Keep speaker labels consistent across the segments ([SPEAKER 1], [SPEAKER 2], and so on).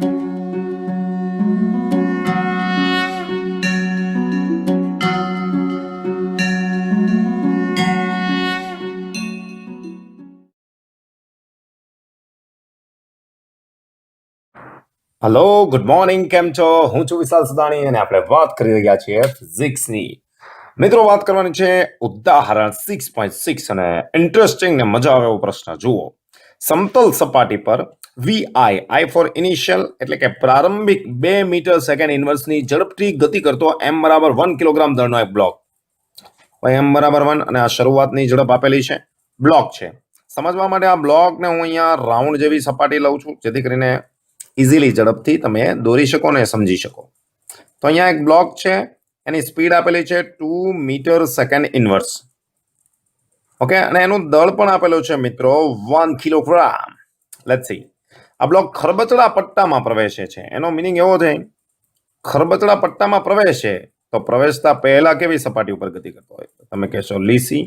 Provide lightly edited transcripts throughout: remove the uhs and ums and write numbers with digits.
[SPEAKER 1] Hello, good morning. કેમ છો? હું છું વિશાલ સદાણી અને આપણે વાત કરી રહ્યા છીએ ફિઝિક્સની. મિત્રો, વાત કરવાની છે ઉદાહરણ 6.6 અને ઇન્ટરેસ્ટિંગ ને મજા આવે એવો પ્રશ્ન. જુઓ, સમતલ સપાટી પર આઈ ફોર ઇનિશિયલ એટલે કે પ્રારંભિક 2 મીટર સેકન્ડ ઇન્વર્સની ઝડપથી ગતિ કરતો m બરાબર 1 કિલોગ્રામ દળનો એક બ્લોક. m બરાબર 1 અને આ શરૂઆતની ઝડપ આપેલી છે, બ્લોક છે. સમજવા માટે આ બ્લોકને હું અહીંયા રાઉન્ડ જેવી સપાટી લઉં છું, જેથી કરીને ઇઝીલી ઝડપથી તમે દોરી શકો ને સમજી શકો. તો અહીંયા એક બ્લોક છે, એની સ્પીડ આપેલી છે 2 મીટર સેકન્ડ ઇનવર્સ. ઓકે, અને એનું દળ પણ આપેલું છે મિત્રો 1 કિલોગ્રામ. Let's see. આ બ્લોક ખરબચડા પટ્ટામાં પ્રવેશે છે. એનો મિનિંગ એવો થાય, ખરબચડા પટ્ટામાં પ્રવેશે તો પ્રવેશતા પહેલા કેવી સપાટી ઉપર ગતિ કરતો હોય? તમે કહેશો લીસી.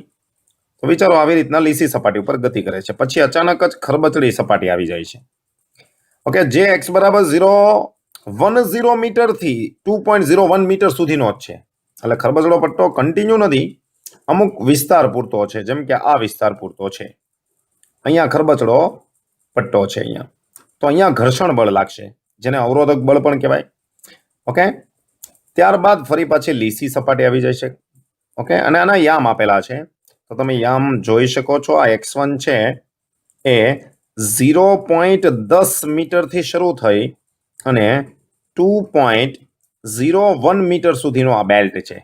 [SPEAKER 1] તો વિચારો, આવી રીતના લીસી સપાટી ઉપર ગતિ કરે છે, પછી અચાનક જ ખરબચડી સપાટી આવી જાય છે. ઓકે, જે x બરાબર 0.10 મીટરથી 2.01 મીટર સુધીનો જ છે. એટલે ખરબચડો પટ્ટો કન્ટિન્યુ નથી, અમુક વિસ્તાર પૂરતો છે, જેમ કે આ વિસ્તાર પૂરતો છે. અહીંયા ખરબચડો પટ્ટો છે અહીંયા. તો અહીંયા ઘર્ષણ બળ લાગશે, જેને અવરોધક બળ પણ કહેવાય. ઓકે, ત્યારબાદ ફરી પાછી લીસી સપાટી આવી જાય છે. ઓકે, અને આના યામ આપેલા છે, તો તમે યામ જોઈ શકો છો. આ x1 છે એ 0.10 મીટરથી શરૂ થઈ અને 2.01 મીટર સુધીનો આ બેલ્ટ છે,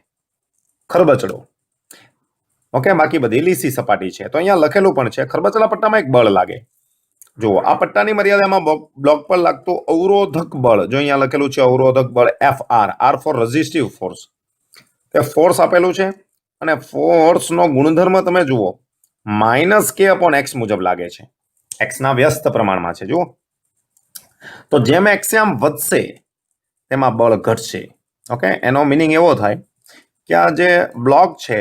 [SPEAKER 1] ખરબચડો. ઓકે, બાકી બધી લીસી સપાટી છે. તો અહીંયા લખેલું પણ છે, ખરબચડા પટ્ટામાં એક બળ લાગે. જુઓ, આ પટ્ટાની મર્યાદામાં બ્લોક પર લાગતું અવરોધક બળ, જો અહીંયા લખેલું છે અવરોધક બળ FR, R for resistive force. તે ફોર્સ આપેલું છે અને ફોર્સનો ગુણધર્મ તમે જુઓ, -k/x મુજબ લાગે છે. x ના વ્યસ્ત પ્રમાણમાં છે. જુઓ, તો જેમ x આમ વધશે તેમાં બળ ઘટશે. ઓકે, એનો મિનિંગ એવો થાય કે આ જે બ્લોક છે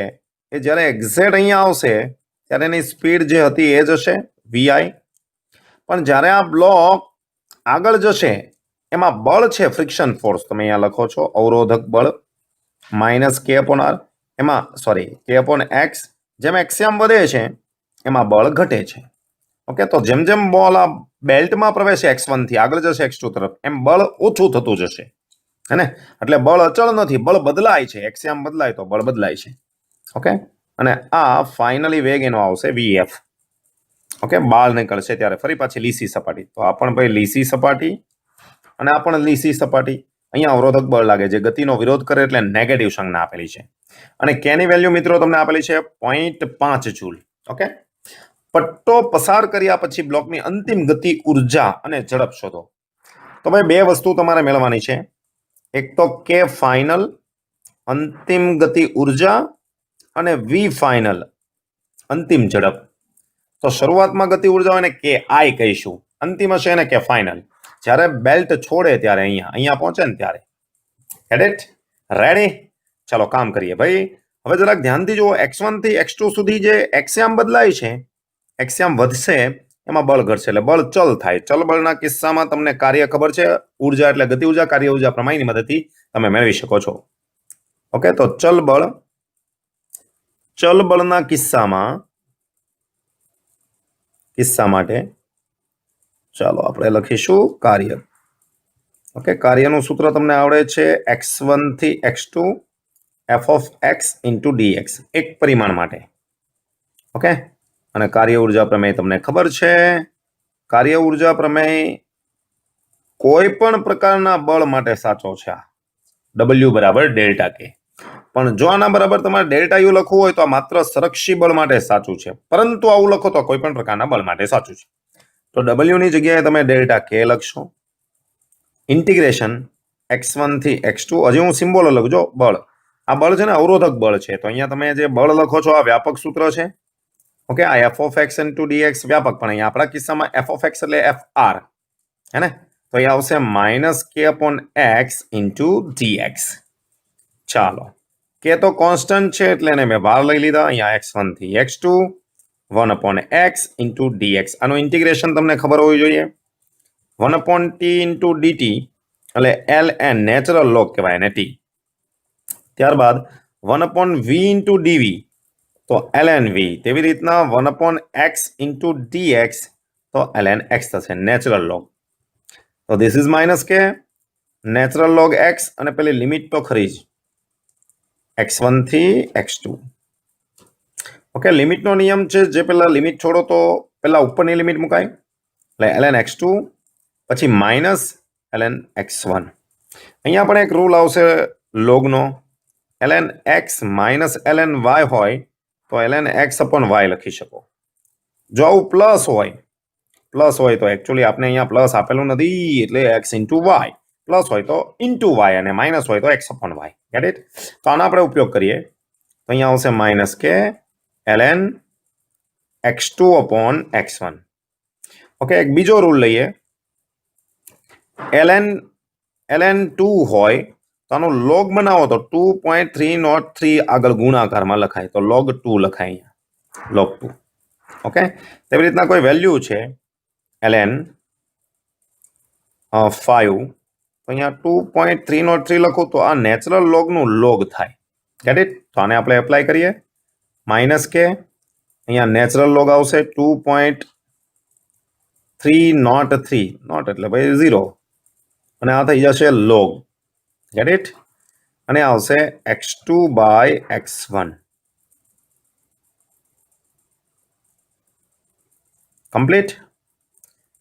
[SPEAKER 1] એ જ્યારે એક્ઝેક્ટ અહીંયા આવશે ત્યારે એની સ્પીડ જે હતી એ જ હશે vi, પણ જ્યારે આ બ્લોક આગળ જશે એમાં બળ છે ફ્રિક્શન ફોર્સ, તમે અહીંયા લખો છો અવરોધક બળ -k/r, એમાં સોરી k/x. જેમ x આમ વધે છે એમાં બળ ઘટે છે. ઓકે, તો જેમ જેમ બોલ આ બેલ્ટમાં પ્રવેશે x1 થી આગળ જશે x2 તરફ, એમ બળ ઓછું થતું જશે, હે ને? એટલે બળ અચળ નથી, બળ બદલાય છે. x આમ બદલાય તો બળ બદલાય છે. ઓકે, અને આ ફાઇનલી વેગ એનો આવશે vf. ઓકે, બાળ નીકળશે ત્યારે ફરી પાછી લીસી સપાટી. તો આ પણ ભાઈ લીસી સપાટી અને આ પણ લીસી સપાટી. અહીંયા અવરોધક બળ લાગે, જે ગતિનો વિરોધ કરે એટલે નેગેટિવ સંજ્ઞા આપેલી છે. અને કેની વેલ્યુ મિત્રો તમને આપેલી છે 0.5 જૂલ. ઓકે, પટ્ટો પસાર કર્યા પછી બ્લોકની અંતિમ ગતિ, ઉર્જા અને ઝડપ શોધો. તો ભાઈ બે વસ્તુ તમારે મેળવવાની છે. એક તો કે ફાઇનલ અંતિમ ગતિ ઉર્જા અને વી ફાઇનલ અંતિમ ઝડપ. તો શરૂઆતમાં ગતિ ઉર્જા હોય ને કે આઈ કહીશું, અંતિમ હશે ને કે ફાઇનલ. જ્યારે બેલ્ટ છોડે ત્યારે અહીંયા પહોંચે ને ત્યારે. હેડ ઇટ? રેડી? ચાલો કામ કરીએ ભાઈ. હવે જરાક ધ્યાનથી જુઓ, x1 થી x2 સુધી જે એક્સયામ બદલાય છે, એક્સયામ વધશે એમાં બળ ઘટશે, એટલે બળ ચલ થાય. ચલ બળના કિસ્સામાં તમને કાર્ય ખબર છે, ઉર્જા એટલે ગતિ ઉર્જા, કાર્ય ઉર્જા પ્રમેયની મદદથી તમે મેળવી શકો છો. ઓકે, તો ચલ બળના કિસ્સા માટે ચાલો આપણે લખીશું કાર્ય. ઓકે, કાર્યનું સૂત્ર તમને આવડે છે x1 થી x2 f(x) * dx, એક પરિમાણ માટે. ઓકે, અને કાર્ય ઉર્જા પ્રમેય તમને ખબર છે. કાર્ય ઉર્જા પ્રમેય કોઈ પણ પ્રકારના બળ માટે સાચો છે. W બરાબર ડેલ્ટા કે. પણ જો આના બરાબર તમારે ડેલ્ટા યુ લખવું હોય તો આ માત્ર સંરક્ષી બળ માટે સાચું છે, પરંતુ આવું લખો તો કોઈ પણ પ્રકારના બળ માટે સાચું છે. તો W ની જગ્યાએ તમે ડેલ્ટા કે લખશો. ઇન્ટિગ્રેશન x1 થી x2, હજી હું સિમ્બોલ લખજો. બળ, આ બળ છે ને અવરોધક બળ છે, તો અહીંયા તમે જે બળ લખો છો આ વ્યાપક સૂત્ર છે. ઓકે, આ f(x) * dx વ્યાપક, પણ અહીંયા આપણા કિસ્સામાં f(x) એટલે fr, હે ને? તો અહીંયા આવશે -k/x * dx. ચાલો, કે તો કોન્સ્ટન્ટ છે એટલે એને મેં બહાર લઈ લીધા. અહીંયા x1 થી x2 1/x * dx. આનું ઇન્ટિગ્રેશન તમને ખબર હોવી જોઈએ. 1/t ઇન્ટુ dt એટલે ln નેચરલ લોગ કહેવાય એને t. ત્યારબાદ 1/v ઇન્ટુ dv તો ln v. તેવી રીતના 1/x ઇન્ટુ dx તો ln x થશે નેચરલ લોગ. તો ધીસ ઇઝ માઇનસ કે નેચરલ લોગ x અને પેલી લિમિટ તો ખરી જ x1 થી x2. ઓકે, લિમિટનો નિયમ છે જે પહેલા લિમિટ છોડો તો પહેલા ઉપરની લિમિટ મુકાય એટલે ln x2 પછી માઇનસ ln x1. અહીંયા પણ એક રૂલ આવશે લોગનો, ln x minus ln y હોય તો ln x અપોન y લખી શકો. જો આવું પ્લસ હોય તો એકચ્યુઅલી આપણે અહીંયા પ્લસ આપેલું નથી એટલે x ઇન્ટુ y, પ્લસ હોય તો ઇન્ટુ y અને માઇનસ હોય તો x upon y. Get it? તો આનો આપણે ઉપયોગ કરીએ તો અહીંયા આવશે માઇનસ કે ln x2 upon x1. Okay, એક બીજો રૂલ લઈએ, ln2 હોય તો આનો લોગ બનાવો તો 2.303 આગળ ગુણાકારમાં લખાય તો log 2 લખાય અહીંયા log 2. ઓકે, તેવી રીતના કોઈ વેલ્યુ છે ln 5 તો અહીંયા 2.303 લખું તો આ નેચરલ લોગનું લોગ થાય. Get it? તો આને આપણે એપ્લાય કરીએ માઇનસ કે અહીંયા નેચરલ લોગ આવશે 2.303, નોટ એટલે ભાઈ 0 અને આ થઈ જશે લોગ. Get it? અને આવશે x2 બાય x1. કમ્પ્લીટ.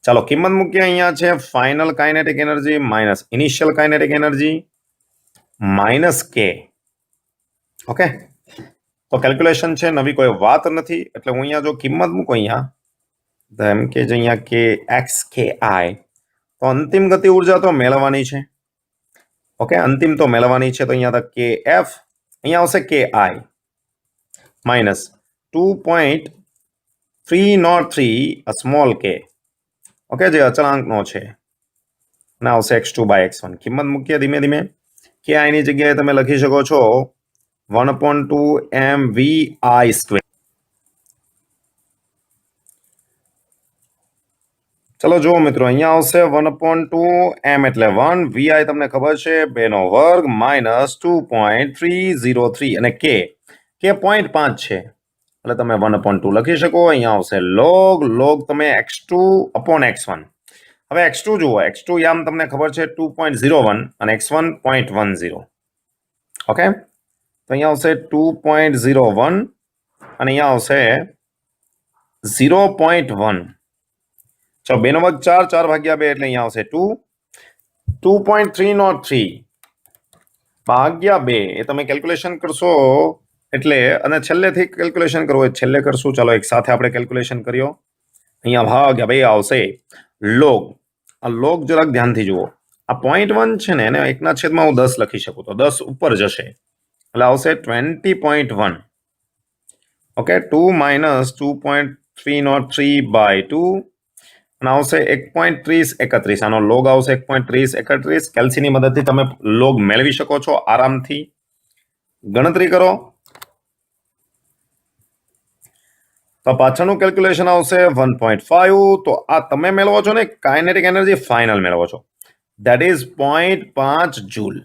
[SPEAKER 1] ચાલો કિંમત મૂકીએ. અહીંયા છે final kinetic energy minus initial kinetic energy minus કે. ઓકે, તો કેલ્ક્યુલેશન છે, નવી કોઈ વાત નથી. એટલે હું અહીંયા જો કિંમત મૂકું અહીંયા એમ કે અહીંયા કે એક્સ કે આઈ તો અંતિમ ગતિ ઉર્જા તો મેળવવાની છે. ઓકે, અંતિમ તો મેળવવાની છે. તો અહીંયા કે એફ અહીંયા આવશે કે આઈ માઇનસ 2.303 સ્મોલ કે. ઓકે, જે અચળાંકનો છે અને આવશે x2 બાય x1. કિંમત મૂકીએ ધીમે ધીમે. કે આઈની જગ્યાએ તમે લખી શકો છો 1/2 mvi સ્ક્વેર. ચલો જુઓ મિત્રો, અહીંયા આવશે 1/2 m એટલે 1, vi તમને ખબર છે 2 નો વર્ગ માઇનસ 2.303 અને કે 0.5 છે એટલે તમે 1/2 લખી શકો. અહીંયા આવશે લોગ તમે x2 અપોન x1. હવે x2 જુઓ, x2 યામ તમને ખબર છે 2.01 અને x1 0.10. ઓકે, તો અહીંયા આવશે 2.01 અને અહીંયા આવશે 0.1. ચાલો 2 નો વર્ગ 4, 4 ભાગ્યા 2 એટલે અહીંયા આવશે 2.303 ભાગ્યા 2 એ તમે કેલ્ક્યુલેશન કરશો એટલે, અને છેલ્લેથી કેલ્ક્યુલેશન કરવું હોય છેલ્લે કરશું. ચાલો એક સાથે આપણે કેલ્ક્યુલેશન કર્યો. અહીંયા ભાગ્યા 2 આવશે લોગ. આ લોગ જરાક ધ્યાનથી જુઓ, આ 0.1 છે ને એને 1/10 હું 10 લખી શકું તો 10 ઉપર જશે એટલે આવશે 20.1. ઓકે, 2 માઇનસ 2.303 બાય 2 અને આવશે 1.3031. આનો લોગ આવશે 1.3031. કેલ્સીની મદદથી તમે લોગ મેળવી શકો છો આરામથી. ગણતરી કરો તો પાછળનું કેલ્ક્યુલેશન આવશે 1.5. તો આ તમે મેળવો છો ને કાઇનેટિક એનર્જી ફાઇનલ મેળવો છો, that is 0.5 joule.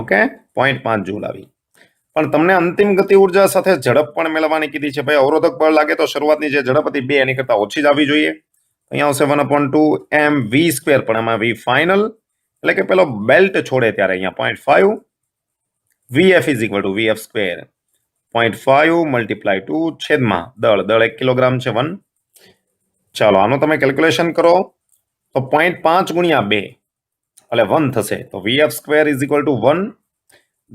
[SPEAKER 1] Okay, 0.5 joule આવી. પણ તમને અંતિમ ગતિ ઉર્જા સાથે ઝડપ પણ મેળવવાની કીધી છે. ભાઈ અવરોધક બળ લાગે તો શરૂઆતની જે ઝડપ હતી 2 એની કરતા ઓછી જ આવવી જોઈએ. અહીંયા આવશે 1/2 mv સ્ક્વેર, પણ એમાં v ફાઇનલ એટલે કે પેલો બેલ્ટ છોડે ત્યારે અહીંયા 0.5. vf is equal two vf square 0.5 multiply 2 છેદમાં દળ 1 કિલોગ્રામ છે 1. ચાલો આનું તમે કેલ્ક્યુલેશન કરો તો 0.5 ગુણ્યા 2 એટલે 1 થશે. તો vf square is equal to 1.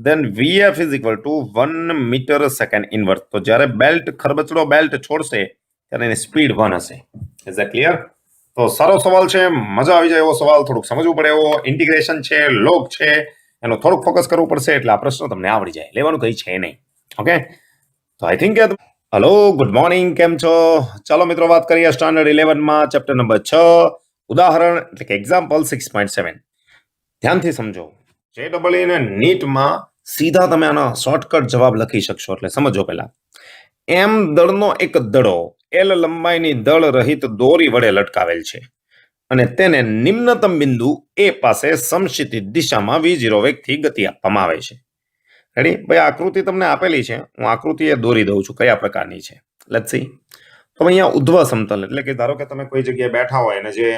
[SPEAKER 1] then vf is equal to 1 metre second inverse. તો જ્યારે બેલ્ટ ખરબચડો બેલ્ટ છોડશે ત્યારે એની સ્પીડ 1 હશે. Is that clear? તો સારો સવાલ છે, મજા આવી જાય એવો સવાલ, થોડુંક સમજવું પડે એવો. ઇન્ટિગ્રેશન છે, લોગ છે, એનો થોડુંક ફોકસ કરવું પડશે એટલે આ પ્રશ્ન તમને આવડી જાય, લેવાનું કંઈ છે નહીં. ઓકે, તો I think hello good morning, કેમ છો? ચાલો મિત્રો વાત કરીએ સ્ટાન્ડર્ડ 11માં ચેપ્ટર નંબર 6 ઉદાહરણ એટલે કે એક્ઝામ્પલ 6.7. ધ્યાનથી સમજો. JEE ને નીટમાં સીધા તમે આનો શોર્ટકટ જવાબ લખી શકશો એટલે સમજો. પહેલા m દળનો એક દડો L લંબાઈની દળ રહિત દોરી વડે લટકાવેલ છે. અને તેને નિમ્નતમ બિંદુ એ પાસે સમક્ષિતિજ દિશામાં v0 વેગથી ગતિ આપવામાં આવે છે. રેડી ભાઈ, આકૃતિ તમને આપેલી છે, હું આકૃતિ એ દોરી દઉં છું કયા પ્રકારની છે. Let's see. તો અહીંયા ઉધ્વ સમતલ એટલે કે ધારો કે તમે કોઈ જગ્યાએ બેઠા હોય અને જે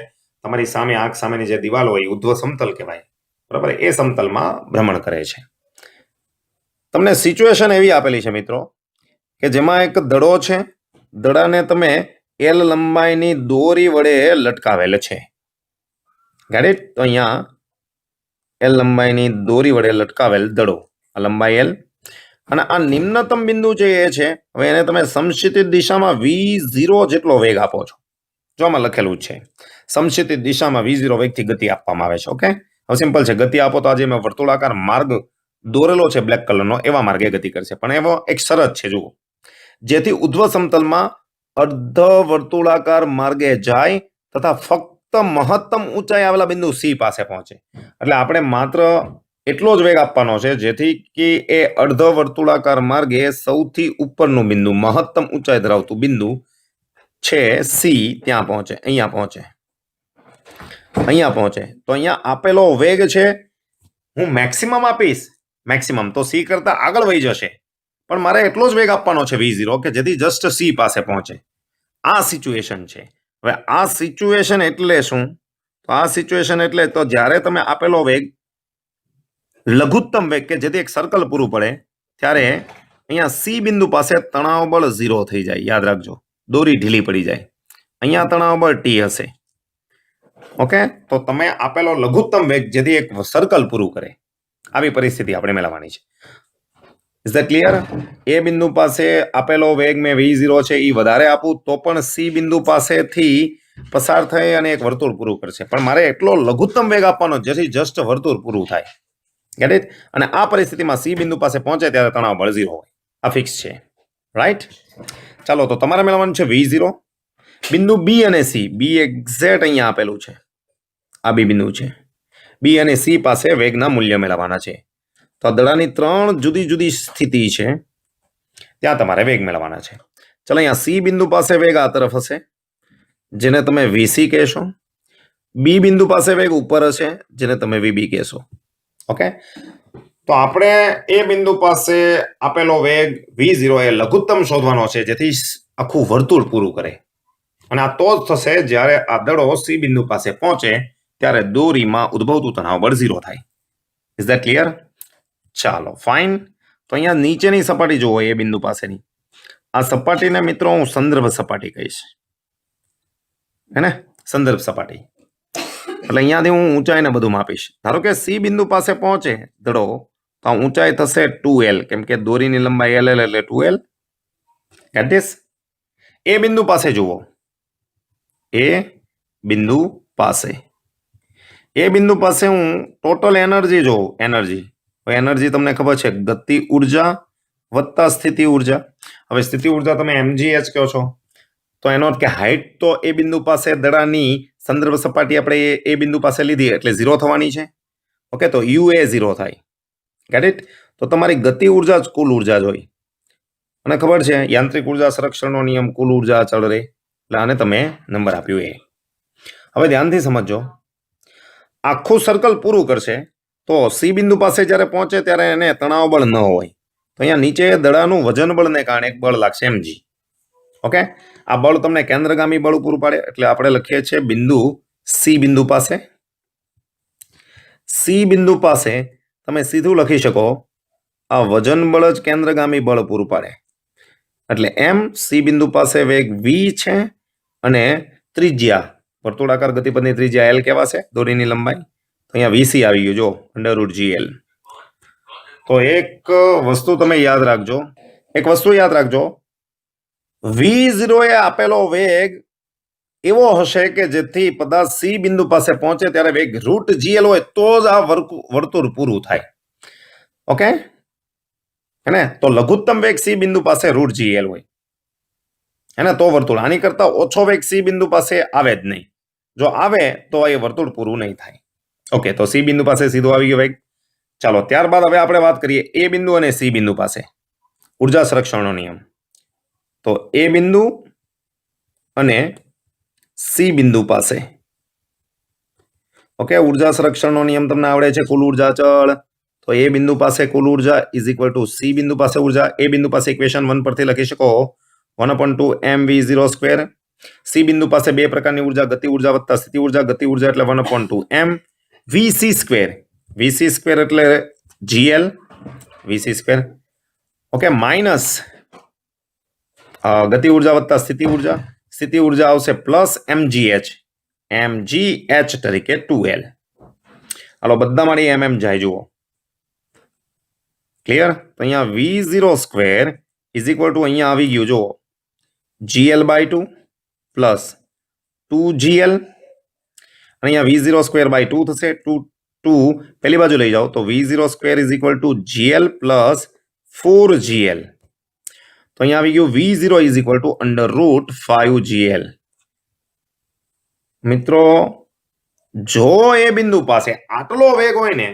[SPEAKER 1] તમારી સામે આંખ સામેની જે દિવાલ હોય ઉધ્વ સમતલ કહેવાય, બરાબર, એ સમતલમાં ભ્રમણ કરે છે. તમને સિચ્યુએશન એવી આપેલી છે મિત્રો કે જેમાં એક દડો છે, દડાને તમે એલ લંબાઈની દોરી વડે લટકાવેલ છે. Get it? તો અહીંયા એલ લંબાઈની દોરી વડે લટકાવેલ દડો, આ લંબાઈ એલ, અને આ નિમ્નતમ બિંદુ જે એ છે, હવે એને તમે સમક્ષિતિજ દિશામાં v0 જેટલો વેગ આપો છો. જો આમાં લખેલું છે સમક્ષિતિજ દિશામાં v0 વેગથી ગતિ આપવામાં આવે છે. ઓકે, હવે સિમ્પલ છે, ગતિ આપો તો આજે મેં વર્તુળાકાર માર્ગ દોરેલો છે બ્લેક કલરનો, એવા માર્ગે ગતિ કરશે. પણ એવો એક શરત છે, જુઓ, જેથી ઉધ્વ સમતલમાં અર્ધ વર્તુળાકાર માર્ગે જાય તથા ફક્ત મહત્તમ ઊંચાઈ આવેલા બિંદુ સી પાસે પહોંચે. એટલે આપણે માત્ર એટલો જ વેગ આપવાનો છે જેથી કે એ અર્ધ વર્તુળાકાર માર્ગે સૌથી ઉપરનું બિંદુ, મહત્તમ ઊંચાઈ ધરાવતું બિંદુ છે સી, ત્યાં પહોંચે, અહીંયા પહોંચે, અહીંયા પહોંચે. તો અહીંયા આપેલો વેગ છે, હું મેક્સિમમ આપીશ, મેક્સિમમ તો સી કરતા આગળ વહી જશે, પણ મારે એટલો જ વેગ આપવાનો છે v0 કે જેથી જસ્ટ સી પાસે પહોંચે. આ સિચ્યુએશન છે. હવે આ સિચ્યુએશન એટલે શું? તો આ સિચ્યુએશન એટલે તો જ્યારે તમે આપેલો વેગ લઘુત્તમ વેગ કે જેથી એક સર્કલ પૂરું પડે ત્યારે અહીંયા સી બિંદુ પાસે તણાવ બળ 0 થઈ જાય. યાદ રાખજો, દોરી ઢીલી પડી જાય. અહીંયા તણાવ બળ ટી હશે. ઓકે, તો તમે આપેલો લઘુત્તમ વેગ જેથી એક સર્કલ પૂરું કરે, આવી પરિસ્થિતિ આપણે મેળવવાની છે. Is that clear? એ બિંદુ પાસે આપેલો વેગ મેં v0 છે એ વધારે આપું તો પણ સી બિંદુ પાસેથી પસાર થઈ અને એક વર્તુળ પૂરું કરશે, પણ મારે એટલો લઘુત્તમ વેગ આપવાનો જેથી જસ્ટ વર્તુળ પૂરું થાય. Get it? અને આ પરિસ્થિતિમાં સી બિંદુ પાસે પહોંચે ત્યારે તણાવ બળ 0 હોય. આ ફિક્સ છે, રાઈટ? ચાલો, તો તમારે મેળવવાનું છે v0. બિંદુ બી અને સી, બી એક્ઝેક્ટ અહીંયા આપેલું છે, આ બી બિંદુ છે. બી અને સી પાસે વેગના મૂલ્ય મેળવવાના છે. તો દડાની 3 જુદી જુદી સ્થિતિ છે, ત્યાં તમારે વેગ મેળવવાના છે. ચલો, અહીંયા સી બિંદુ પાસે વેગ આ તરફ હશે, જેને તમે વીસી કહેશો. બી બિંદુ પાસે વેગ ઉપર હશે, જેને તમે વીબી કહેશો. ઓકે, તો આપણે એ બિંદુ પાસે આપેલો વેગ v0 એ લઘુત્તમ શોધવાનો છે જેથી આખું વર્તુળ પૂરું કરે, અને આ તો જ થશે જ્યારે આ દડો સી બિંદુ પાસે પહોંચે ત્યારે દોરીમાં ઉદ્ભવતું તણાવ બળ 0 થાય. Is that clear? ચાલો, ફાઇન. તો અહીંયા નીચેની સપાટી જુઓ, એ બિંદુ પાસેની આ સપાટીને મિત્રો હું સંદર્ભ સપાટી કહીશ, હે ને? સંદર્ભ સપાટી એટલે અહીંયાથી હું ઊંચાઈને બધું માપીશ. ધારો કે સી બિંદુ પાસે પહોંચે દડો તો આ ઊંચાઈ થશે 2l, કેમ કે દોરીની લંબાઈ l એટલે 2l. Gate this? એ બિંદુ પાસે જુઓ, એ બિંદુ પાસે, એ બિંદુ પાસે હું ટોટલ એનર્જી જોઉં, એનર્જી તમને ખબર છે, ગતિ ઉર્જા વત્તા સ્થિતિ ઉર્જા. હવે સ્થિતિ ઉર્જા તમે mgh કહો છો, તો એનો અર્થ કે હાઈટ તો એ બિંદુ પાસે દડાની સંદર્ભ સપાટી આપણે એ બિંદુ પાસે લીધી એટલે 0 થવાની છે. ઓકે, તો u એ 0 થાય. Get it? તો તમારી ગતિ ઉર્જા જ કુલ ઉર્જા જ હોય, અને ખબર છે યાંત્રિક ઉર્જા સંરક્ષણનો નિયમ કુલ ઉર્જા અચળ રહે, એટલે આને તમે નંબર આપ્યું એ. હવે ધ્યાનથી સમજો, આખું સર્કલ પૂરું કરશે તો સી બિંદુ પાસે જ્યારે પહોંચે ત્યારે એને તણાવ બળ ન હોય, તો અહીંયા નીચે દડાનું વજન બળને કારણે એક બળ લાગશે mg. ઓકે, આ બળ તમને કેન્દ્રગામી બળ પૂરું પાડે, એટલે આપણે લખીએ છીએ બિંદુ સી બિંદુ પાસે. સી બિંદુ પાસે તમે સીધું લખી શકો આ વજન બળ જ કેન્દ્રગામી બળ પૂરું પાડે, એટલે m. સી બિંદુ પાસે વેગ v છે અને ત્રિજ્યા, વર્તુળાકાર ગતિપથની ત્રિજ્યા l કહેવાશે, દોરીની લંબાઈ. તો અહીંયા વીસી આવી ગયું, જો, √gl. તો એક વસ્તુ તમે યાદ રાખજો, v0 એ આપેલો વેગ એવો હશે કે જેથી પદાર્થ સી બિંદુ પાસે પહોંચે ત્યારે વેગ √gl હોય તો જ આ વર્તુળ પૂરું થાય. ઓકે, હેને? તો લઘુત્તમ વેગ સી બિંદુ પાસે √gl હોય, હેને? તો વર્તુળ. આની કરતા ઓછો વેગ સી બિંદુ પાસે આવે જ નહીં, જો આવે તો એ વર્તુળ પૂરું નહીં થાય. ઓકે, તો સી બિંદુ પાસે સીધો આવી ગયો વેગ. ચાલો, ત્યારબાદ હવે આપણે વાત કરીએ એ બિંદુ અને સી બિંદુ પાસે ઉર્જા સંરક્ષણનો નિયમ. તો એ બિંદુ અને સી બિંદુ પાસે ઓકે, ઉર્જા સંરક્ષણનો નિયમ તમને આવડે છે. કુલ ઉર્જા અચળ, તો એ બિંદુ પાસે કુલ ઉર્જા ઇઝ ઇક્વલ ટુ સી બિંદુ પાસે ઉર્જા. એ બિંદુ પાસે ઇક્વેશન 1 પરથી લખી શકો 1/2 mv0 સ્ક્વેર. સી બિંદુ પાસે બે પ્રકારની ઉર્જા, ગતિ ઉર્જા વત્તા સ્થિતિ ઉર્જા. ગતિ ઉર્જા એટલે 1/2 m vc square. vc square એટલે gl vc square. Okay, minus ગતિ ઉર્જા વત્તા સ્થિતિ ઉર્જા. સ્થિતિ ઉર્જા આવશે પ્લસ mgh તરીકે 2l. હાલો, બધા મારી mm જાય જુઓ. ક્લિયર? તો અહીંયા v0 square is equal two અહીંયા આવી ગયું જુઓ gl/2 પ્લસ 2gl. અહીંયા v0 સ્ક્વેર બાય 2 થશે. 2 પેલી બાજુ લઈ જાઓ તો v0 square is equal two gl plus 4gl. તો અહીંયા આવી ગયું v0 is equal two √5gl. મિત્રો, જો એ બિંદુ પાસે આટલો વેગ હોય ને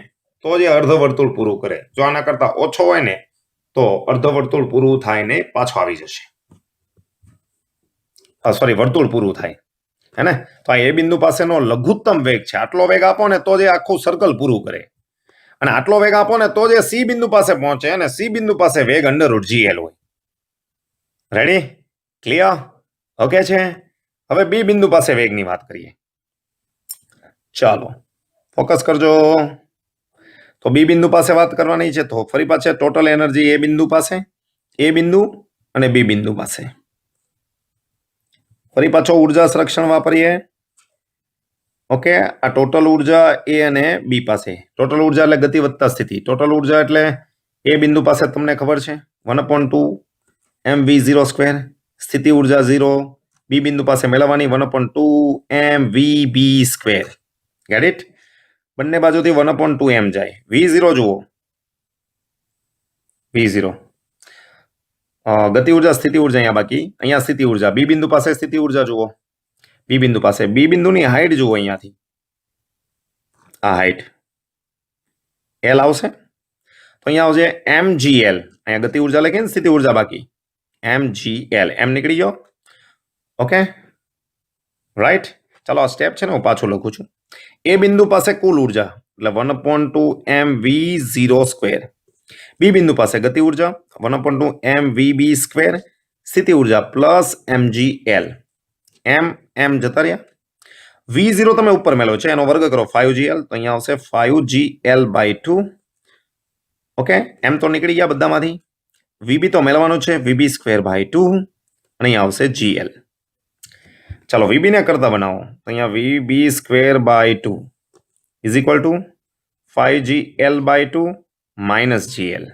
[SPEAKER 1] તો જે અર્ધવર્તુળ પૂરું કરે. જો આના કરતા ઓછો હોય ને તો અર્ધવર્તુળ પૂરું થાય ને પાછો આવી જશે. સોરી, વર્તુળ પૂરું થાય. હે ને? તો આ એ બિંદુ પાસેનો લઘુત્તમ વેગ છે. આટલો વેગ આપો ને તો જે આખું સર્કલ પૂરું કરે, અને આટલો વેગ આપો ને તો જે સી બિંદુ પાસે પહોંચે, અને સી બિંદુ પાસે વેગ √gl હોય. રેડી? ક્લિયર? ઓકે છે. હવે બી બિંદુ પાસે વેગની વાત કરીએ. ચાલો, ફોકસ કરજો. તો બી બિંદુ પાસે વાત કરવાની છે. તો ફરી પાછે ટોટલ એનર્જી એ બિંદુ પાસે, એ બિંદુ અને બી બિંદુ પાસે. ફરી પાછો ઉર્જા સંરક્ષણ વાપરીએ. ઓકે, આ ટોટલ ઉર્જા એ અને બી પાસે. ટોટલ ઉર્જા એટલે ગતિ વત્તા સ્થિતિ. ટોટલ ઉર્જા એટલે એ બિંદુ પાસે તમને ખબર છે 1/2 mv0 સ્ક્વેર. સ્થિતિ ઉર્જા 0. બી બિંદુ પાસે મેળવવાની 1/2 mvb સ્ક્વેર. Get it? બંને બાજુથી 1/2 m જાય. v0 જુઓ, v0 ગતિ ઉર્જા સ્થિતિ ઉર્જા અહીંયા બાકી. અહીંયા સ્થિતિ ઉર્જા. બી બિંદુ પાસે સ્થિતિ ઉર્જા જુઓ. બી બિંદુ પાસે બી બિંદુની હાઈટ જુઓ. અહીંયાથી આ હાઈટ l આવશે. તો અહીંયા આવશે mgl. અહીંયા ગતિ ઉર્જા લખીએ ને, સ્થિતિ ઉર્જા બાકી. mgl, m નીકળી ગયો. Okay, right. ચાલો, આ સ્ટેપ છે ને હું પાછું લખું છું. એ બિંદુ પાસે કુલ ઉર્જા એટલે 1/2 mv0 સ્ક્વેર. બી બિંદુ પાસે ગતિ ઉર્જા 1/2 mvb સ્ક્વેર. સ્થિતિ ઉર્જા પ્લસ mgl. m જતા રહ્યા. v0 તમે ઉપર મેળવો છે, એનો વર્ગ કરો 5gl. તો અહીંયા આવશે 5gl/2. ઓકે, m તો નીકળી ગયા બધામાંથી. vb તો મેળવવાનું છે, vb સ્ક્વેર/2. અને અહીંયા આવશે gl. ચાલો, vb ને કરતા બનાવો. તો અહીંયા vb square is equal to 5gl/2 minus gl.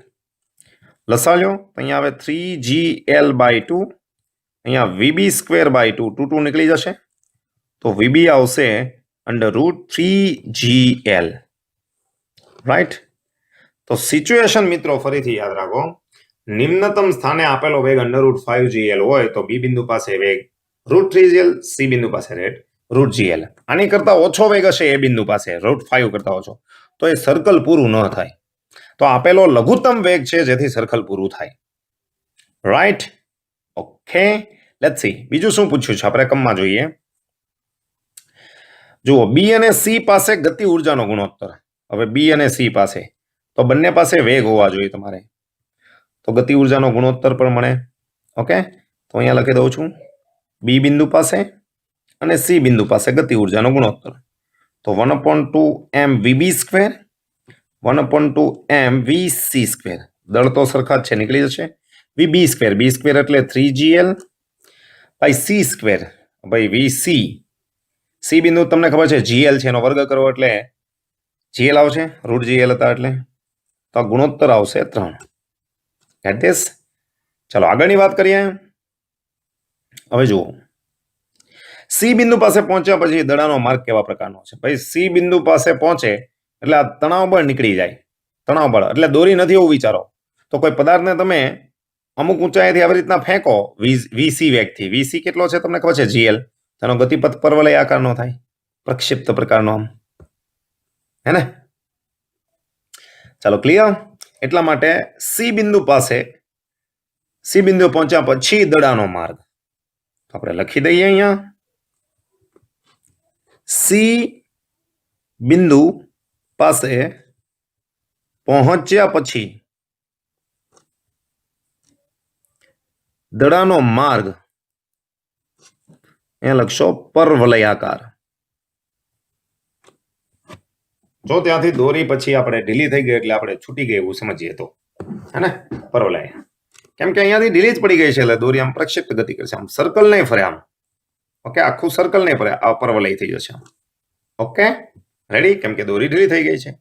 [SPEAKER 1] લસાડ્યો તો અહીંયા આવે 3gl/2. અહીંયા vb સ્ક્વેર/2 2 નીકળી જશે. તો vb આવશે √3gl. રાઈટ? તો સિચ્યુએશન મિત્રો ફરીથી યાદ રાખો. નિમ્નતમ સ્થાને આપેલો વેગ √5gl હોય તો બી બિંદુ પાસે વેગ √3gl. સી બિંદુ પાસે રેટ √gl. આની કરતા ઓછો વેગ હશે એ બિંદુ પાસે, √5 કરતા ઓછો, તો એ સર્કલ પૂરું ન થાય. તો આપેલો લઘુત્તમ વેગ છે જેથી સર્કલ પૂરું થાય. રાઈટ? ઓકે, લેટ્સ સી બીજું શું પૂછ્યું છે આપણે. કમમાં જોઈએ. જુઓ, બી અને સી પાસે ગતિ ઉર્જાનો ગુણોત્તર. હવે બી અને સી પાસે તો બંને પાસે વેગ હોવા જોઈએ તમારે. તો ગતિ ઉર્જાનો ગુણોત્તર પણ મળે. ઓકે, તો અહીંયા લખી દઉં છું બી બિંદુ પાસે અને સી બિંદુ પાસે ગતિ ઉર્જાનો ગુણોત્તર. તો 1/2 mvb સ્ક્વેર 1/2 mvc સ્ક્વેર. દળ તો સરખા જ છે, નીકળી જશે. vb સ્ક્વેર, બી સ્ક્વેર એટલે 3gl બાય સી સ્ક્વેર. ભાઈ vc, સી બિંદુ તમને ખબર છે gl છે, એનો વર્ગ કરો એટલે gl આવશે. √gl હતા એટલે તો આ ગુણોત્તર આવશે 3. Gate this? ચાલો આગળની વાત કરીએ. હવે જુઓ, સી બિંદુ પાસે પહોંચ્યા પછી દડાનો માર્ગ કેવા પ્રકારનો છે. ભાઈ સી બિંદુ પાસે પહોંચે એટલે આ તણાવ બળ નીકળી જાય. તણાવ બળ એટલે દોરી નથી એવું વિચારો. તો કોઈ પદાર્થને તમે અમુક ઊંચાઈથી આવી રીતના ફેંકો વીસી વેગથી. વીસી કેટલો છે તમને ખબર છે? જીએલ. તેનો ગતિપથ પરવલય આકારનો થાય, પ્રક્ષિપ્ત પ્રકારનો આમ, હે ને? ચાલો, ક્લિયર? એટલા માટે સી બિંદુ પાસે, સી બિંદુ પહોંચ્યા પછી દડાનો માર્ગ આપણે લખી દઈએ અહીંયા. સી બિંદુ પાસે પહોંચ્યા પછી દડાનો માર્ગ અહીંયા લખશો પરવલયાકાર. જો ત્યાંથી દોરી પછી આપણે ઢીલી થઈ ગઈ એટલે આપણે છૂટી ગઈ એવું સમજીએ તો, હે ને, પરવલય. કેમ કે અહીંયાથી ઢીલી જ પડી ગઈ છે એટલે દોરી આમ પ્રક્ષિપ્ત ગતિ કરશે, આમ સર્કલ નહીં ફરે આમ. ઓકે, આખું સર્કલ નહીં ફરે, આ પરવલય થઈ જશે. Okay, ready? કેમ કે દોરી ઢીલી થઈ ગઈ છે.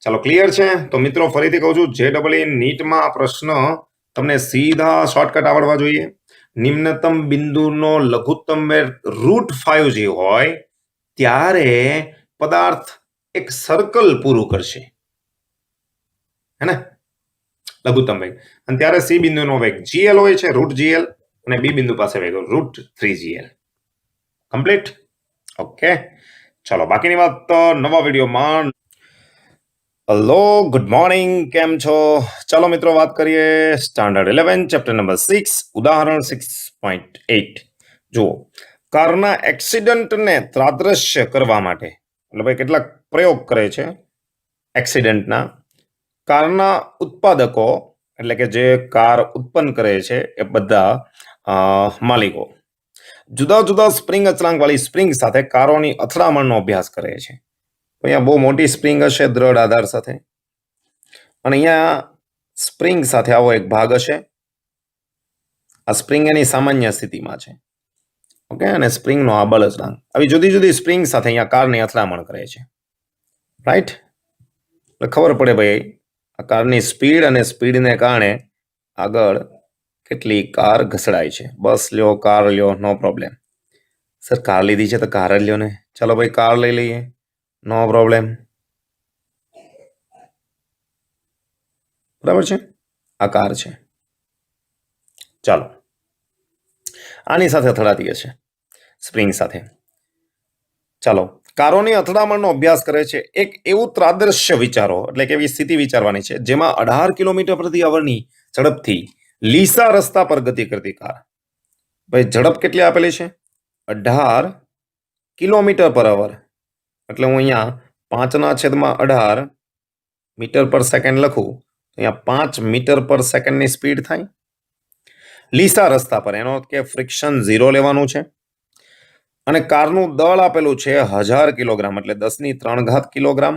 [SPEAKER 1] ચાલો, ક્લિયર છે? તો મિત્રો ફરીથી કહું છું, JEE નીટમાં પ્રશ્ન તમને સીધા શોર્ટકટ આવડવા જોઈએ. નિમ્નતમ બિંદુનો લઘુત્તમ વેગ √5g હોય ત્યારે પદાર્થ એક સર્કલ પૂરું કરશે, હે ને, લઘુત્તમ વેગ. અને ત્યારે સી બિંદુનો વેગ GL હોય છે, √GL, અને બી બિંદુ પાસે વેગ √3GL. કમ્પ્લીટ? ઓકે, ચાલો બાકીની વાત નવા વિડીયોમાં. હેલો, ગુડ મોર્નિંગ, કેમ છો? ચાલો મિત્રો વાત કરીએ સ્ટાન્ડર્ડ 11 ચેપ્ટર નંબર 6 ઉદાહરણ 6.8. જુઓ, કારના એક્સિડન્ટને ત્રાદ્રશ્ય કરવા માટે, એટલે ભાઈ કેટલાક પ્રયોગ કરે છે એક્સિડન્ટના. કારના ઉત્પાદકો એટલે કે જે કાર ઉત્પન્ન કરે છે એ બધા માલિકો જુદા જુદા સ્પ્રિંગ અચળાંકવાળી સ્પ્રિંગ સાથે કારોની અથડામણનો અભ્યાસ કરે છે. અહીંયા બહુ મોટી સ્પ્રિંગ હશે દ્રઢ આધાર સાથે, અને અહીંયા સ્પ્રિંગ સાથે આવો એક ભાગ હશે. આ સ્પ્રિંગ એની સામાન્ય સ્થિતિમાં છે. ઓકે, અને સ્પ્રિંગનો આ બળ અચળાંક, આવી જુદી જુદી સ્પ્રિંગ સાથે અહીંયા કારની અથડામણ કરે છે. રાઈટ? એટલે ખબર પડે ભાઈ આ કારની સ્પીડ અને સ્પીડને કારણે આગળ કેટલી કાર ઘસડાય છે. બસ લ્યો, કાર લ્યો, નો પ્રોબ્લેમ. સર કાર લીધી છે તો કાર જ લ્યો ને. ચાલો ભાઈ કાર લઈ લઈએ, નો પ્રોબ્લેમ. બરાબર છે? આ કાર છે. ચાલો, આની સાથે અથડાતી હશે સ્પ્રિંગ સાથે. ચાલો, કારોની અથડામણનો અભ્યાસ કરે છે. એક એવું ત્રાદ્રશ્ય વિચારો, એટલે કે એવી સ્થિતિ વિચારવાની છે જેમાં 18 કિલોમીટર પ્રતિ અવરની ઝડપથી લીસા રસ્તા પર ગતિ કરતી કાર. ભાઈ ઝડપ કેટલી આપેલી છે? 18 કિલોમીટર પર અવર. એટલે હું અહીંયા 5/18 મીટર પર સેકન્ડ લખું, અહીંયા 5 મીટર પર સેકન્ડની સ્પીડ થાય. લીસા રસ્તા પર, એનો કે ફ્રિક્શન 0 લેવાનું છે. અને કારનું દળ આપેલું છે 1000 કિલોગ્રામ, એટલે 10³ કિલોગ્રામ.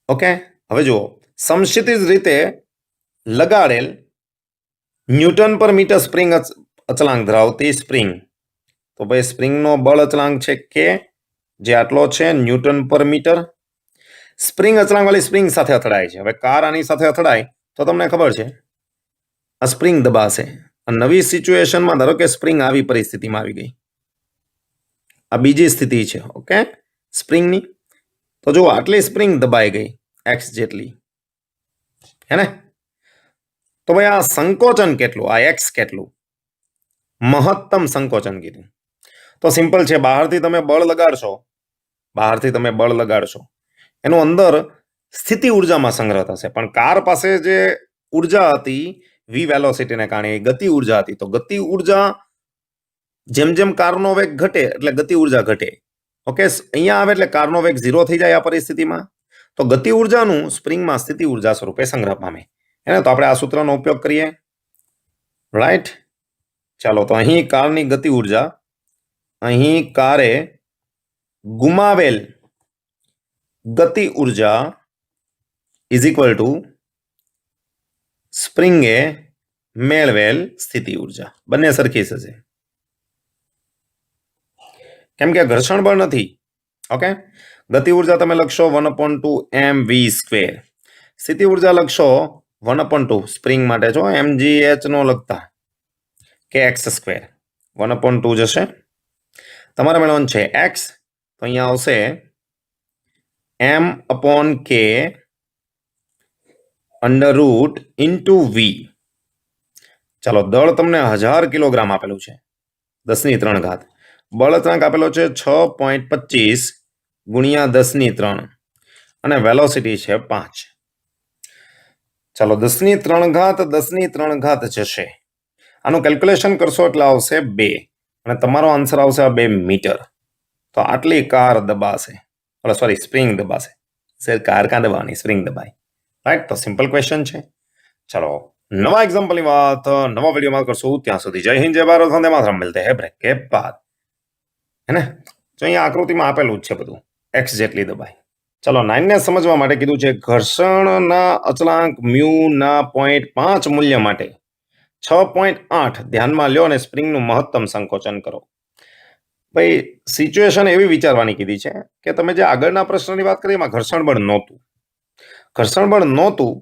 [SPEAKER 1] ઓકે, હવે જુઓ, સમક્ષિતિજ રીતે લગાડેલ ન્યૂટન પર મીટર સ્પ્રિંગ અચળાંક ધરાવતી સ્પ્રિંગ. તો ભાઈ સ્પ્રિંગનો બળ અચળાંક છે કે જે આટલો છે ન્યૂટન પર મીટર. સ્પ્રિંગ અચળાંકવાળી સ્પ્રિંગ સાથે અથડાય છે. હવે કાર આની સાથે અથડાય તો તમને ખબર છે આ સ્પ્રિંગ દબાશે. નવી સિચ્યુએશનમાં ધારો કે સ્પ્રિંગ આવી પરિસ્થિતિમાં આવી ગઈ, આ બીજી સ્થિતિ છે ઓકે સ્પ્રિંગની. તો જો આટલી સ્પ્રિંગ દબાઈ ગઈ x જેટલી, હે ને. તો ભાઈ આ સંકોચન કેટલું, આ x કેટલું? મહત્તમ સંકોચન કીધું. તો સિમ્પલ છે, બહારથી તમે બળ લગાડશો, એનો અંદર સ્થિતિ ઉર્જામાં સંગ્રહ થશે. પણ કાર પાસે જે ઉર્જા હતી v વેલોસિટીને કારણે ગતિ ઉર્જા હતી, તો ગતિ ઉર્જા જેમ જેમ કારનો વેગ ઘટે એટલે ગતિ ઉર્જા ઘટે. ઓકે, અહીંયા આવે એટલે કારનો વેગ 0 થઈ જાય આ પરિસ્થિતિમાં. તો ગતિ ઉર્જાનું સ્પ્રિંગમાં સ્થિતિ ઉર્જા સ્વરૂપે સંગ્રહ પામે. એને તો આપણે આ સૂત્રનો ઉપયોગ કરીએ. રાઈટ? ચાલો, તો અહીં કારની ગતિ ઉર્જા, અહીં કારે ગુમાવેલ ગતિ ઉર્જા ઇઝ ઇક્વલ ટુ સ્પ્રિંગે મેળવેલ સ્થિતિ ઉર્જા. બંને સરખી થશે કેમ કે ઘર્ષણ બળ નથી. ઓકે, ગતિ ઉર્જા તમે લખશો 1/2mv², સ્થિતિ ઉર્જા લખશો 1/2 સ્પ્રિંગ માટે જો mgh નો લખતા કે x², 1/2 જશે. તમારે મેળવવાનું છે x, તો અહીંયા આવશે m/k √v. ચાલો, દળ તમને 1000 કિલોગ્રામ આપેલું છે, 10³ બળ અચળાંક આપેલો છે 6.25 × 10³ અને વેલોસિટી છે 5. ચાલો, 10³ જશે. આનું કેલ્ક્યુલેશન કરશો એટલે આવશે 2, અને તમારો આન્સર આવશે 2 મીટર. તો આટલી કાર દબાશે, સોરી સ્પ્રિંગ દબાશે. સર કાર કાં દબાવવાની, સ્પ્રિંગ દબાય, રાઈટ? તો સિમ્પલ ક્વેશ્ચન છે. ચલો નવા એક્ઝામ્પલની વાત નવા વિડીયોમાં કરશું. ત્યાં સુધી જય હિન્દ, જય ભારત, વંદે માતરમ. મિલતે હે બ્રેક કે બાદ, હે ને? તો અહીંયા આકૃતિમાં આપેલું જ છે બધું, એક્સ જેટલી દબાય. ચલો 9 ને સમજવા માટે કીધું છે ઘર્ષણના અચળાંક મ્યુના 0.5 મૂલ્ય માટે 6.8 ધ્યાનમાં લ્યો અને સ્પ્રિંગનું મહત્તમ સંકોચન કરો. ભાઈ સિચ્યુએશન એવી વિચારવાની કીધી છે કે તમે જે આગળના પ્રશ્નની વાત કરી એમાં ઘર્ષણ બળ નહોતું. ઘર્ષણ બળ નહોતું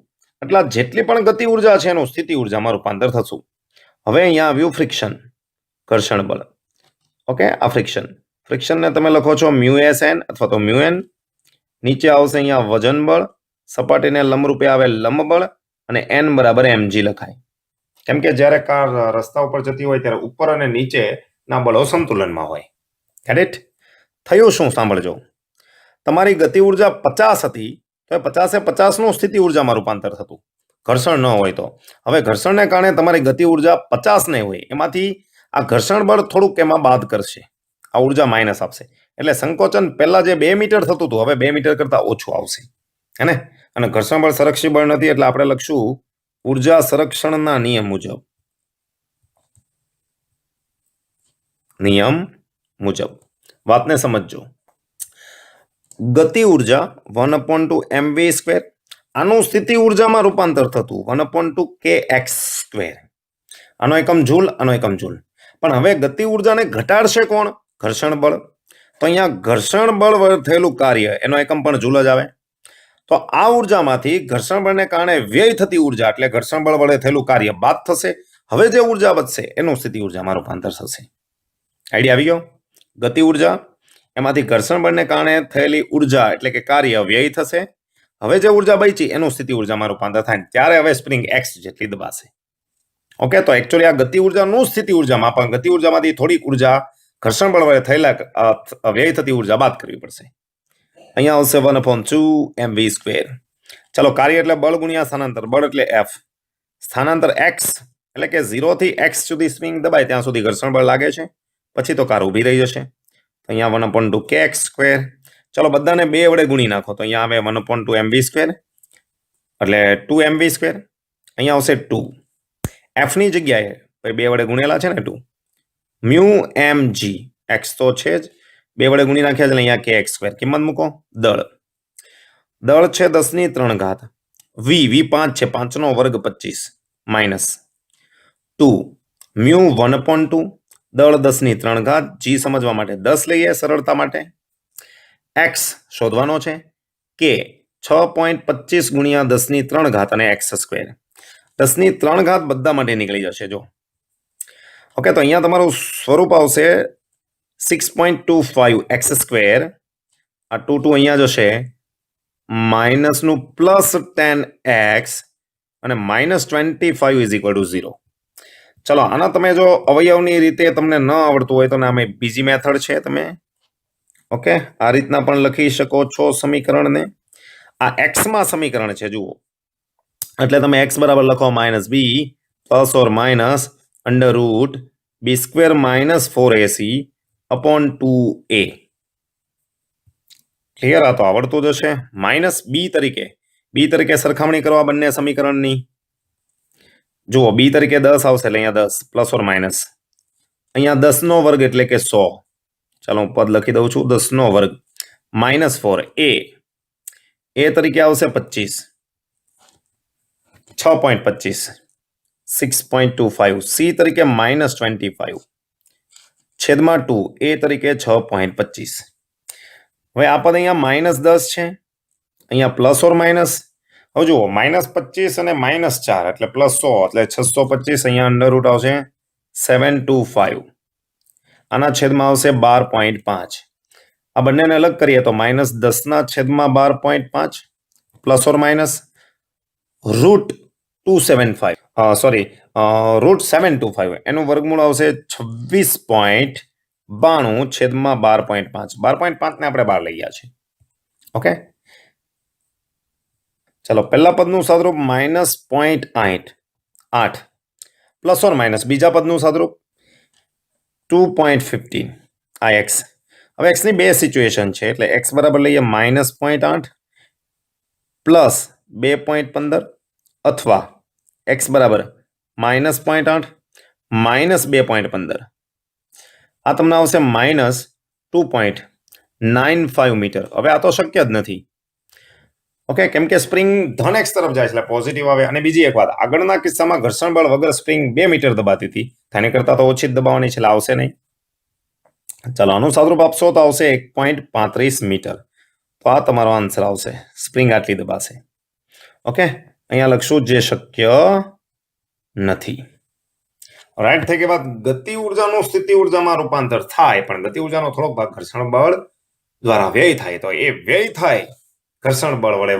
[SPEAKER 1] એટલે જેટલી પણ ગતિ ઉર્જા છે એનું સ્થિતિ ઉર્જામાં રૂપાંતર થતું. હવે અહીંયા આવ્યું ફ્રિક્શન, ઘર્ષણ બળ. ઓકે, આ ફ્રિક્શનને તમે લખો છો μSN અથવા તો μN. નીચે આવશે અહીંયા વજન બળ, સપાટીને લંબરૂપે આવે લંબ બળ, અને N બરાબર mg લખાય. કેમ કે જ્યારે કાર રસ્તા ઉપર જતી હોય ત્યારે ઉપર અને નીચેના બળો સંતુલનમાં હોય. Get it? થયું શું સાંભળજો. તમારી ગતિ ઉર્જા 50 હતી તો 50 નું સ્થિતિ ઉર્જામાં રૂપાંતર થતું, ઘર્ષણ ન હોય તો. હવે ઘર્ષણને કારણે તમારી ગતિ ઉર્જા 50 નહીં હોય, એમાંથી આ ઘર્ષણ બળ થોડુંક એમાં બાદ કરશે, આ ઉર્જા માઇનસ આપશે. એટલે સંકોચન પહેલા જે 2 મીટર થતું હતું હવે 2 મીટર કરતા ઓછું આવશે, હે ને? અને ઘર્ષણ બળ સંરક્ષી બળ નથી એટલે આપણે લખશું ઉર્જા સંરક્ષણના નિયમ મુજબ. વાતને સમજજો. ગતિ ઉર્જા 1/2 mv², આનું સ્થિતિ ઉર્જામાં રૂપાંતર થતું 1/2 kx². આનો એકમ જૂલ, આનો એકમ જૂલ. પણ હવે ગતિ ઉર્જાને ઘટાડશે કોણ? ઘર્ષણ બળ. તો અહીંયા ઘર્ષણ બળ વડે થયેલું કાર્ય એનો એકમ પણ જૂલ જ આવે. તો આ ઉર્જામાંથી ઘર્ષણ બળને કારણે વ્યય થતી ઉર્જા એટલે ઘર્ષણ બળ વડે થયેલું કાર્ય બાદ થશે. હવે જે ઉર્જા બચશે એનું સ્થિતિ ઉર્જામાં રૂપાંતર થશે. આઈડિયા આવી ગયો? ગતિ ઉર્જા એમાંથી ઘર્ષણ બળને કારણે થયેલી ઉર્જા એટલે કે કાર્ય વ્યય થશે. હવે જે ઉર્જા બચી એનું સ્થિતિ ઉર્જામાં રૂપાંતર થાય ત્યારે હવે સ્પ્રિંગ એક્સ જેટલી દબાશે. ઓકે, તો એકચ્યુઅલી આ ગતિ ઉર્જાનું સ્થિતિ ઉર્જામાં પણ ગતિ ઉર્જામાંથી થોડીક ઉર્જા ઘર્ષણ બળ વડે થયેલા વ્યય થતી ઉર્જા બાદ કરવી પડશે. અહીંયા આવશે 1/2 mv². ચાલો, કાર્ય એટલે બળ ગુણ્યા સ્થાનાંતર. બળ એટલે F, સ્થાનાંતર x એટલે કે 0 થી x સુધી સ્પ્રિંગ દબાય ત્યાં સુધી ઘર્ષણ બળ લાગે છે, પછી તો કાર ઊભી રહી જશે. અહીંયા 1/2 kx². ચલો બધાને 2 વડે ગુણી નાખો તો અહીંયા આવે 1/2 mv² એટલે 2 mv². અહીંયા આવશે 2. f ની જગ્યાએ 2 વડે ગુણેલા છે ને 2 μmg, x તો છે જ, 2 વડે ગુણી નાખ્યા છે અહીંયા kx². કિંમત મૂકો. દળ છે 10⁻³ v 5 છે, 5 નો વર્ગ 25 માઇનસ 2 μ1/2 દળ 10⁻³ g સમજવા માટે 10 લઈએ સરળતા માટે. x શોધવાનો છે કે 6.25 ગુણ્યા 10⁻³ અને x². 10⁻³ બધા માટે નીકળી જશે. જો ઓકે, તો અહીંયા તમારું સ્વરૂપ આવશે 6.25 x². આ 2 અહીંયા જશે, માઇનસનું +10x અને -25 = 0. ચલો આના તમે જો અવયવની રીતે તમને ન આવડતું હોય તો આમે બીજી મેથડ છે. તમે ઓકે આ રીતના પણ લખી શકો છો સમીકરણને. આ x માં સમીકરણ છે જુઓ, એટલે તમે x બરાબર લખો -b ±√b² - 4ac/2a. ક્લિયર? આ તો આવડતું જ હશે. -b તરીકે સરખામણી કરવા બંને સમીકરણની. જુઓ b તરીકે 10 આવશે એટલે અહીંયા 10 ±, અહીંયા 10 નો વર્ગ એટલે કે 100. ચાલો હું પદ લખી દઉં છું, 10 નો વર્ગ -4 a તરીકે આવશે 25, 6.25 6.25 c તરીકે -25 છેદમાં 2 a તરીકે 6.25. હવે આ પદ અહીંયા -10 છે, અહીંયા +or-. હવે જુઓ -25 અને -4 એટલે +100 એટલે 625. અહીંયા અંડરરૂટ આવશે 725, આના છેદમાં આવશે 12.5. આ બંનેને અલગ કરીએ તો -10/12.5 ±√275 એનું વર્ગમૂળ આવશે 26.92/12.5. 12.5 ને આપણે 12 લઈ ગયા છે. ઓકે, ચલો પહેલા પદનું સાદરૂપ -0.8 ±, બીજા પદનું સાદરૂપ 2.15 આ x. હવે x ની બે સિચ્યુએશન છે એટલે x બરાબર લઈએ -0.8 પ્લસ 2.15 અથવા x બરાબર -0.8 માઇનસ 2.15 આ તમને આવશે -2.95 મીટર. હવે આ તો શક્ય જ નથી. ઓકે, કેમ કે સ્પ્રિંગ ધન x તરફ જાય એટલે પોઝિટિવ આવે. અને બીજી એક વાત, આગળના કિસ્સામાં ઘર્ષણ બળ વગર સ્પ્રિંગ 2 મીટર દબાતી હતી, તેની કરતા તો ઓછી જ દબાવવાની છે એટલે આવશે નહીં. ચાલો આનું સાદુરૂપ આપશો તો આવશે 1.35 મીટર. તો આ તમારો આન્સર આવશે. સ્પ્રિંગ આટલી દબાશે. ઓકે, અહીંયા લખશું જે શક્ય નથી. રાઈટ, થઈ ગઈ વાત. ગતિ ઉર્જાનું સ્થિતિ ઉર્જામાં રૂપાંતર થાય, પણ ગતિ ઉર્જાનો થોડોક ભાગ ઘર્ષણ બળ દ્વારા વ્યય થાય. તો એ વ્યય થાય ઘર્ષણ બળ વડે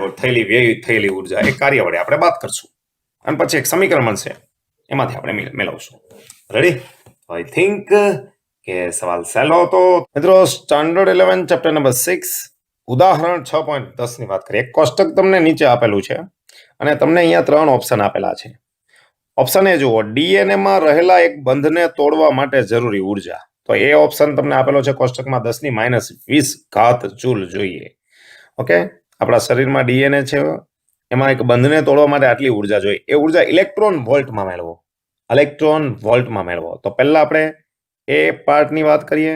[SPEAKER 1] વ્યય થયેલી ઉર્જા એ કાર્ય વડે આપણે વાત કરશું અને પછી એક સમીકરણ મળશે, એમાંથી આપણે મેળવશું. રેડી? આઈ થિંક કે સવાલ સહેલો હતો. મિત્રો, સ્ટાન્ડર્ડ 11 ચેપ્ટર નંબર 6 ઉદાહરણ 6.10 ની વાત કરીએ. એક કોષ્ટક તમને નીચે આપેલું છે અને તમને અહીંયા 3 ઓપ્શન આપેલા છે. ઓપ્શન એ જુઓ, ડીએનએ માં રહેલા એક બંધને તોડવા માટે જરૂરી ઉર્જા. તો એ ઓપ્શન તમને આપેલો છે કોષ્ટકમાં 10⁻20 જૂલ જોઈએ. ઓકે, આપણા શરીરમાં ડીએનએ છે, એમાં એક બંધને તોડવા માટે આટલી ઉર્જા જોઈએ. એ ઉર્જા ઇલેક્ટ્રોન વોલ્ટમાં મેળવો. ઇલેક્ટ્રોન વોલ્ટમાં મેળવો. તો પહેલા આપણે એ પાર્ટની વાત કરીએ.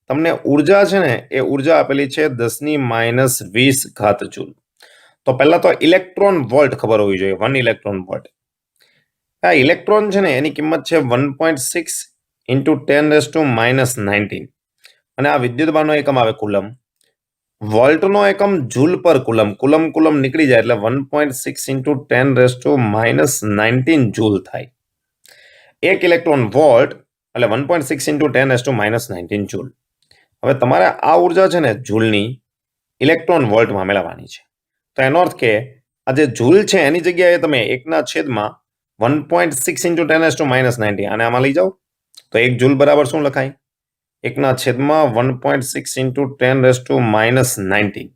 [SPEAKER 1] તમને ઉર્જા છે ને, એ ઉર્જા આપેલી છે 10⁻20 જૂલ. તો પહેલા તો ઇલેક્ટ્રોન વોલ્ટ ખબર હોવી જોઈએ. 1 ઇલેક્ટ્રોન વોલ્ટ. આ ઇલેક્ટ્રોન છે ને, એની કિંમત છે 1.6 × 10⁻19 અને આ વિદ્યુતભારનો એકમ આવે કુલમ. વોલ્ટનો એકમ જૂલ પર કુલમ. કુલમ નીકળી જાય એટલે 1.6 × 10⁻19 જૂલ થાય. 1 ઇલેક્ટ્રોન વોલ્ટ એટલે 1.6 × 10⁻19 જૂલ. હવે તમારે આ ઉર્જા છે ને જૂલની ઇલેક્ટ્રોન વોલ્ટમાં મેળવવાની છે. તો એનો અર્થ કે આ જે જૂલ છે એની જગ્યાએ તમે 1/6 × 10⁻19 અને આમાં લઈ જાઓ તો 1 જૂલ બરાબર શું લખાય? 1/1.6 × 10⁻19.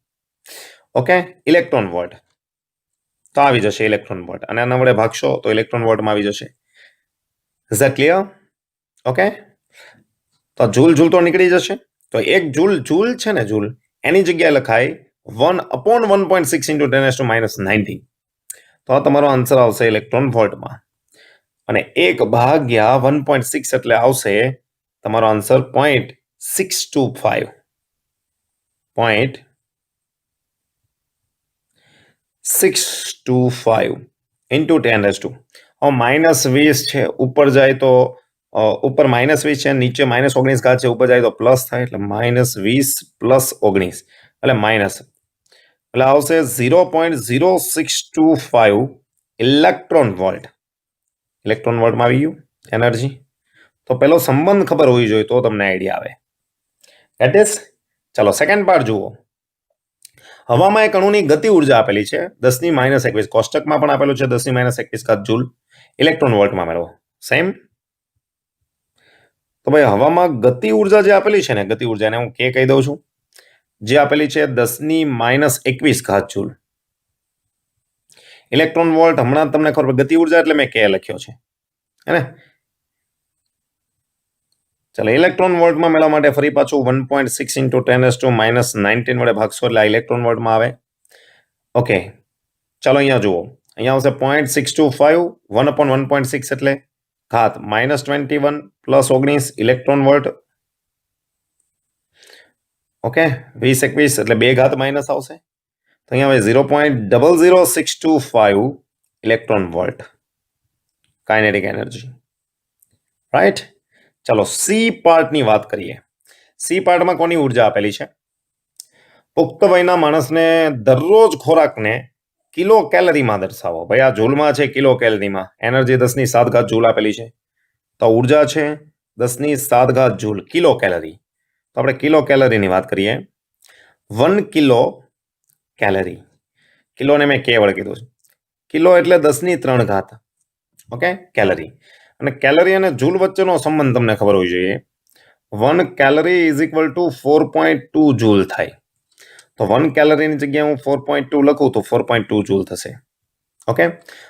[SPEAKER 1] Okay, electron volt. તો આવી જશે ઇલેક્ટ્રોન વોલ્ટ અને આના વડે ભાગશો તો ઇલેક્ટ્રોન વોલ્ટમાં આવી જશે. Is that clear? ઓકે, તો જૂલ તો નીકળી જશે. તો 1 જૂલ છે ને, જૂલ એની જગ્યાએ લખાય 1/1.6 × 10⁻19. તો આ તમારો આન્સર આવશે ઇલેક્ટ્રોન વોલ્ટમાં. અને 1/1.6 એટલે આવશે તમારો આન્સર 0.625. 0.625 × 10⁻². -20 છે, ઉપર જાય તો ઉપર -20 છે, નીચે -19 છે, ઉપર જાય તો પ્લસ થાય એટલે -20 + 19 એટલે માઇનસ એટલે આવશે 0.0625 ઇલેક્ટ્રોન વોલ્ટ. ઇલેક્ટ્રોન વોલ્ટમાં આવી ગયું એનર્જી. તો પેલો સંબંધ ખબર હોવી જોઈએ તો તમને આઈડિયા આવે. ધેટ ઇઝ, ચાલો સેકન્ડ પાર્ટ જુઓ. હવામાં એક અણુની ગતિ ઉર્જા આપેલી છે 10⁻21. કોષ્ટકમાં પણ આપેલું છે 10⁻21 જૂલ. ઇલેક્ટ્રોન વોલ્ટમાં મેળવો. સેમ. તો ભાઈ હવામાં ગતિ ઉર્જા જે આપેલી છે ને, ગતિ ઉર્જા એને હું કે કહી દઉં છું, જે આપેલી છે 10⁻21 જૂલ. ઇલેક્ટ્રોન વોલ્ટ હમણાં તમને ખબર, ગતિ ઉર્જા એટલે મેં કે લખ્યો છે હે ને. ચાલો ઇલેક્ટ્રોન વોલ્ટમાં મેળવવા માટે ફરી પાછું 1.6 × 10⁻19 વડે ભાગશો એટલે આ ઇલેક્ટ્રોન વોલ્ટમાં આવે. ઓકે, ચાલો અહીંયા જુઓ. અહીંયા આવશે 0.625 1/1.6 એટલે ઘાત -21 + 19 ઇલેક્ટ્રોન વોલ્ટ. ઓકે, 20/21 એટલે 2 ઘાત માઇનસ આવશે. તો અહીંયા આવે 0.00625 electron volt kinetic energy. Right? ચાલો સી પાર્ટની વાત કરીએ. સી પાર્ટમાં કોની ઉર્જા આપેલી છે? પુખ્ત વયના માણસને દરરોજ ખોરાકને કિલો કેલરીમાં દર્શાવો. ભાઈ આ જૂલમાં છે, કિલો કેલરીમાં. એનર્જી 10⁻7 જૂલ આપેલી છે. તો ઉર્જા છે 10⁻7 જૂલ કિલો કેલરી. તો આપણે કિલો કેલરીની વાત કરીએ. 1 કિલો કેલરી. કિલોને મેં કે વડે કીધું છે. કિલો એટલે 10⁻3. Okay, calorie. અને કેલરી અને જૂલ વચ્ચેનો સંબંધ તમને ખબર હોવી જોઈએ. 1 કેલરી = 4.2 જૂલ થાય. તો 1 કેલરીની જગ્યાએ હું 4.2 લખું તો 4.2 જૂલ થશે. ઓકે,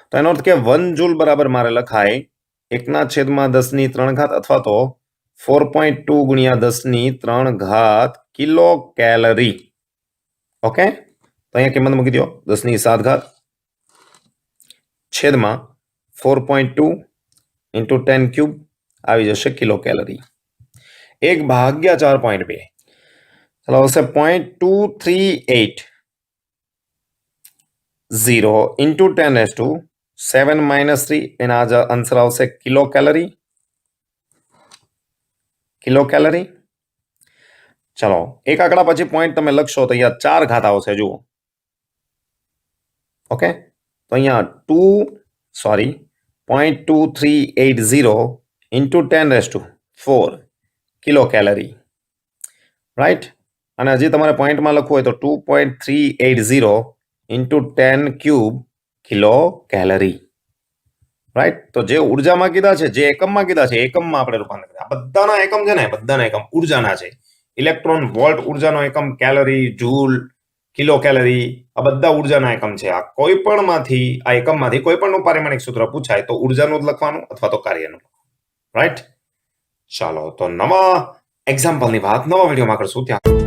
[SPEAKER 1] તો એનો અર્થ કે 1 જૂલ બરાબર મારે લખાય 1/10⁻3 અથવા તો 4.2 × 10⁻3 કિલો કેલરી. ઓકે, તો અહીંયા કિંમત મૂકી દો 10⁷ છેદમાં 4.2 ઇન્ટુ 10³ આવી જશે કિલો કેલરી. 1/4.2 ચાલો આવશે 0.2380 ઇન્ટુ 10⁻⁷ એના આન્સર આવશે કિલો કેલરી. ચલો એક આંકડા પછી પોઈન્ટ તમે લખશો તો અહીંયા 4 ઘાત આવશે. જુઓ, ઓકે, તો અહીંયા 0.2380 ઇન્ટુ 10⁻⁴ કિલો કેલરી, રાઈટ. અને હજી તમારે પોઈન્ટમાં લખવું હોય તો 2.380 ઇન્ટુ 10³ કિલો કેલરી, રાઈટ. તો જે ઉર્જામાં કીધા છે, જે એકમમાં કીધા છે, એકમમાં આપણે રૂપાંતર કર્યા. બધાના એકમ છે ને, બધાના એકમ ઉર્જાના છે. ઇલેક્ટ્રોન વોલ્ટ ઉર્જાનો એકમ, કેલરી, જૂલ, કિલો કેલરી, આ બધા ઉર્જાના એકમ છે. આ કોઈ પણ માંથી, આ એકમમાંથી કોઈ પણ પારિમાણિક સૂત્ર પૂછાય તો ઉર્જાનું જ લખવાનું અથવા તો કાર્યનું, રાઈટ. ચાલો તો નવા એક્ઝામ્પલની વાત નવા વિડીયોમાં કરશું. ત્યાં